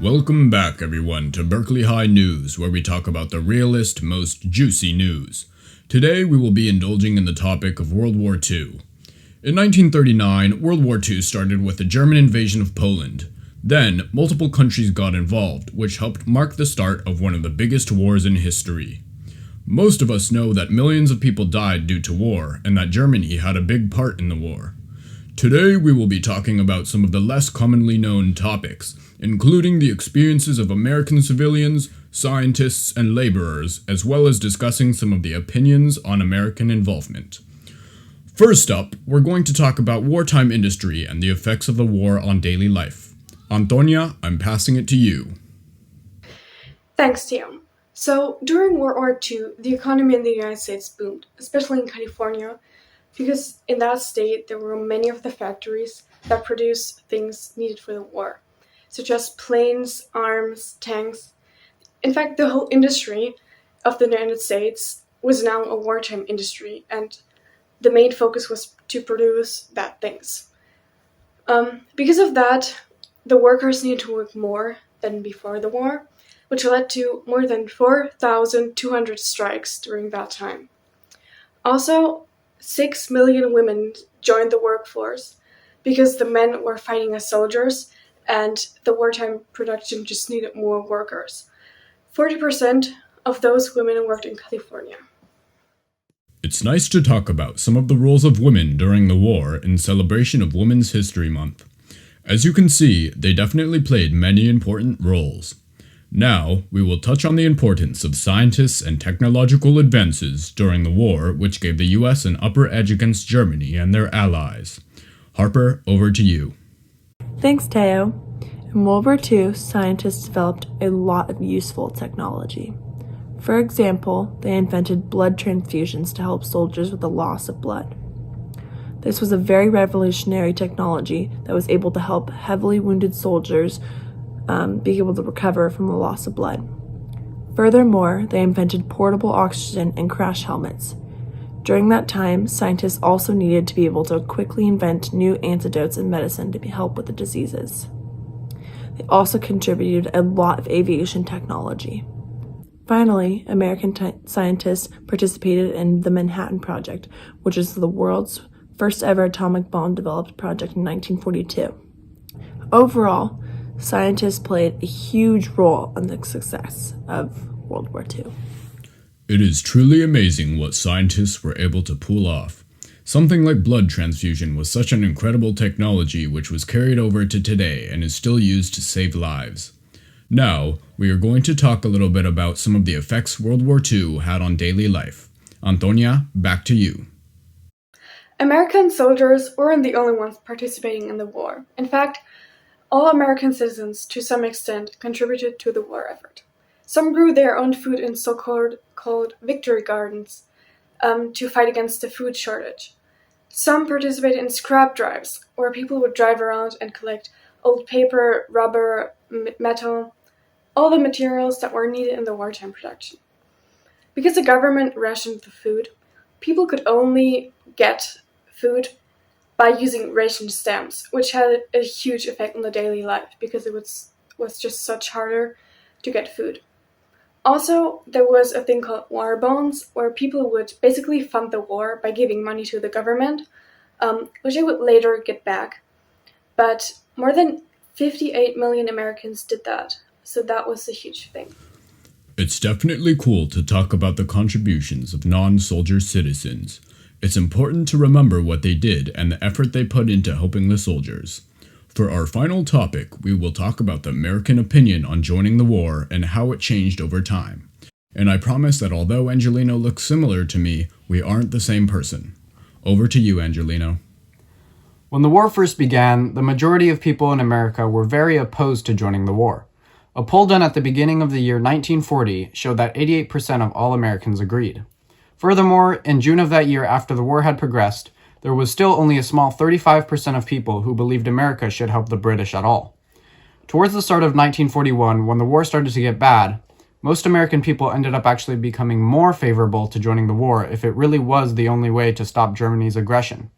Welcome back, everyone, to Berkeley High News, where we talk about the realest, most juicy news. Today, we will be indulging in the topic of World War II. In 1939, World War II started with the German invasion of Poland. Then, multiple countries got involved, which helped mark the start of one of the biggest wars in history. Most of us know that millions of people died due to war, and that Germany had a big part in the war. Today, we will be talking about some of the less commonly known topics, including the experiences of American civilians, scientists, and laborers, as well as discussing some of the opinions on American involvement. First up, we're going to talk about wartime industry and the effects of the war on daily life. Antonia, I'm passing it to you. Thanks, Tim. So, during World War II, the economy in the United States boomed, especially in California, because in that state there were many of the factories that produced things needed for the war, such as planes, arms, tanks. In fact, the whole industry of the United States was now a wartime industry, and the main focus was to produce that things. Because of that, the workers needed to work more than before the war, which led to more than 4,200 strikes during that time. Also, 6 million women joined the workforce because the men were fighting as soldiers and the wartime production just needed more workers. 40% of those women worked in California. It's nice to talk about some of the roles of women during the war in celebration of Women's History Month. As you can see, they definitely played many important roles. Now, we will touch on the importance of scientists and technological advances during the war, which gave the US an upper edge against Germany and their allies. Harper, over to you. Thanks, Teo. In World War II, scientists developed a lot of useful technology. For example, they invented blood transfusions to help soldiers with the loss of blood. This was a very revolutionary technology that was able to help heavily wounded soldiers be able to recover from the loss of blood. Furthermore, they invented portable oxygen and crash helmets. During that time, scientists also needed to be able to quickly invent new antidotes and medicine to help with the diseases. They also contributed a lot of aviation technology. Finally, American scientists participated in the Manhattan Project, which is the world's first ever atomic bomb developed project in 1942. Overall, scientists played a huge role in the success of World War II. It is truly amazing what scientists were able to pull off. Something like blood transfusion was such an incredible technology which was carried over to today and is still used to save lives. Now, we are going to talk a little bit about some of the effects World War II had on daily life. Antonia, back to you. American soldiers weren't the only ones participating in the war. In fact, all American citizens, to some extent, contributed to the war effort. Some grew their own food in so-called victory gardens to fight against the food shortage. Some participated in scrap drives, where people would drive around and collect old paper, rubber, metal, all the materials that were needed in the wartime production. Because the government rationed the food, people could only get food by using ration stamps, which had a huge effect on the daily life because it was just such harder to get food. Also, there was a thing called war bonds, where people would basically fund the war by giving money to the government, which they would later get back. But more than 58 million Americans did that, so that was a huge thing. It's definitely cool to talk about the contributions of non-soldier citizens. It's important to remember what they did and the effort they put into helping the soldiers. For our final topic, we will talk about the American opinion on joining the war and how it changed over time. And I promise that although Angelino looks similar to me, we aren't the same person. Over to you, Angelino. When the war first began, the majority of people in America were very opposed to joining the war. A poll done at the beginning of the year 1940 showed that 88% of all Americans agreed. Furthermore, in June of that year, after the war had progressed, there was still only a small 35% of people who believed America should help the British at all. Towards the start of 1941, when the war started to get bad, most American people ended up actually becoming more favorable to joining the war if it really was the only way to stop Germany's aggression.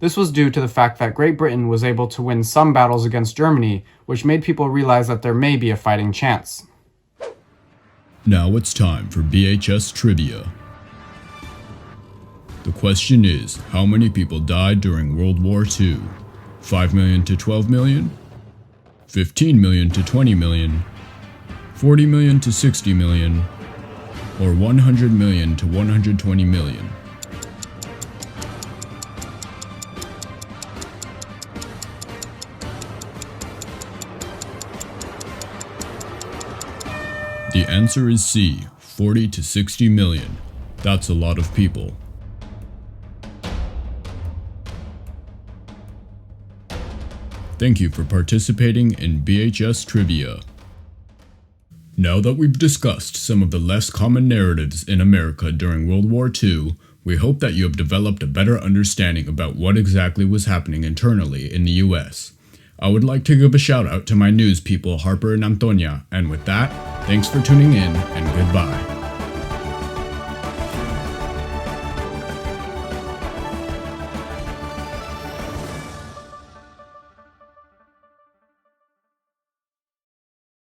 This was due to the fact that Great Britain was able to win some battles against Germany, which made people realize that there may be a fighting chance. Now it's time for BHS trivia. The question is, how many people died during World War II? 5 million to 12 million? 15 million to 20 million? 40 million to 60 million? Or 100 million to 120 million? The answer is C, 40 to 60 million. That's a lot of people. Thank you for participating in BHS Trivia. Now that we've discussed some of the less common narratives in America during World War II, we hope that you have developed a better understanding about what exactly was happening internally in the US. I would like to give a shout out to my news people Harper and Antonia, and with that, thanks for tuning in and goodbye.